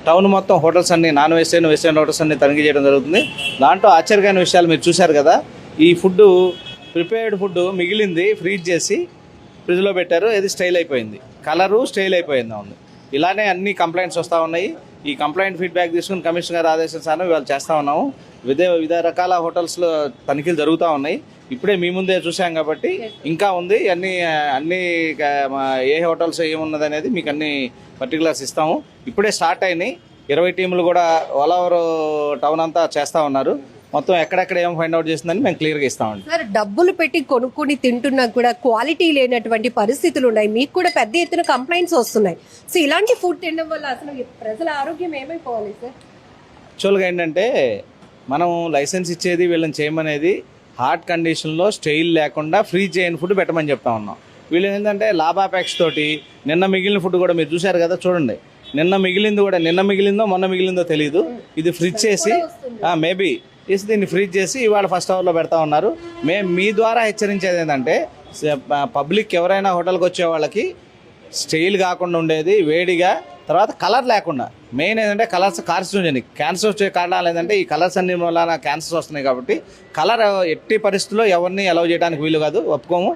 Town మొత్తం hotels అన్ని non vegetarian hotels అన్ని తనిఖీ చేయడం జరుగుతుంది. దాంట్లో ఆశ్చర్యకరమైన విషయాలు మీరు చూశారు కదా. ఈ ఫుడ్ ప్రిపేర్డ్ ఫుడ్ మిగిలింది ఫ్రీజ్ చేసి ఫ్రిడ్జ్లో పెట్టారు. ఇది స్టైల్ అయిపోయింది, కలరు స్టైల్ అయిపోయింది. ఉంది ఇలానే అన్ని కంప్లైంట్స్ వస్తూ ఉన్నాయి. ఈ కంప్లైంట్ ఫీడ్బ్యాక్ తీసుకుని కమిషనర్ గారి ఆదేశానుసారం ఇవాళ చేస్తూ ఉన్నాము. వివిధ రకాల హోటల్స్లో తనిఖీలు జరుగుతూ ఉన్నాయి. ఇప్పుడే మీ ముందే చూసాం కాబట్టి ఇంకా ఉంది. అన్ని ఏ హోటల్స్ ఏమున్నది అనేది మీకు అన్ని పర్టికులర్స్ ఇస్తాము. ఇప్పుడే స్టార్ట్ అయినాయి. 20 టీములు కూడా ఆల్ ఓవర్ టౌన్ అంతా చేస్తూ ఉన్నారు. మొత్తం ఎక్కడెక్కడ ఏం ఫైండ్ అవుట్ చేసిందని మేము క్లియర్గా ఇస్తామండి. సార్, డబ్బులు పెట్టి కొనుక్కొని తింటున్నా కూడా క్వాలిటీ లేనటువంటి పరిస్థితులు ఉన్నాయి. మీకు కూడా పెద్ద ఎత్తున కంప్లైంట్స్ వస్తున్నాయి. సో ఇలాంటి ఫుడ్ తినడం వల్ల అసలు ప్రజల ఆరోగ్యం ఏమైపోవాలి సార్? యాక్చువల్గా ఏంటంటే మనం లైసెన్స్ ఇచ్చేది వీళ్ళని చేయమనేది హార్ట్ కండిషన్లో స్టైల్ లేకుండా ఫ్రీజ్ చేయని ఫుడ్ పెట్టమని చెప్తా ఉన్నాం. వీళ్ళు ఏంటంటే లాభాపేక్ష తోటి నిన్న మిగిలిన ఫుడ్ కూడా మీరు చూశారు కదా, చూడండి. నిన్న మిగిలిందో మొన్న మిగిలిందో తెలియదు. ఇది ఫ్రిడ్జ్ చేసి మేబీ దీన్ని ఫ్రీజ్ చేసి ఇవాళ ఫస్ట్ అవర్లో పెడతా ఉన్నారు. మేము మీ ద్వారా హెచ్చరించేది ఏంటంటే పబ్లిక్ ఎవరైనా హోటల్కి వచ్చే వాళ్ళకి స్టైల్ కాకుండా ఉండేది, వేడిగా, తర్వాత కలర్ లేకుండా. మెయిన్ ఏంటంటే కలర్స్ కార్సినోజెనిక్, క్యాన్సర్ వచ్చే కారణాలు ఏంటంటే ఈ కలర్స్ అన్ని వల్ల క్యాన్సర్స్ వస్తున్నాయి. కాబట్టి కలర్ ఎట్టి పరిస్థితుల్లో ఎవరిని అలౌ చేయడానికి వీలు కాదు, ఒప్పుకోము.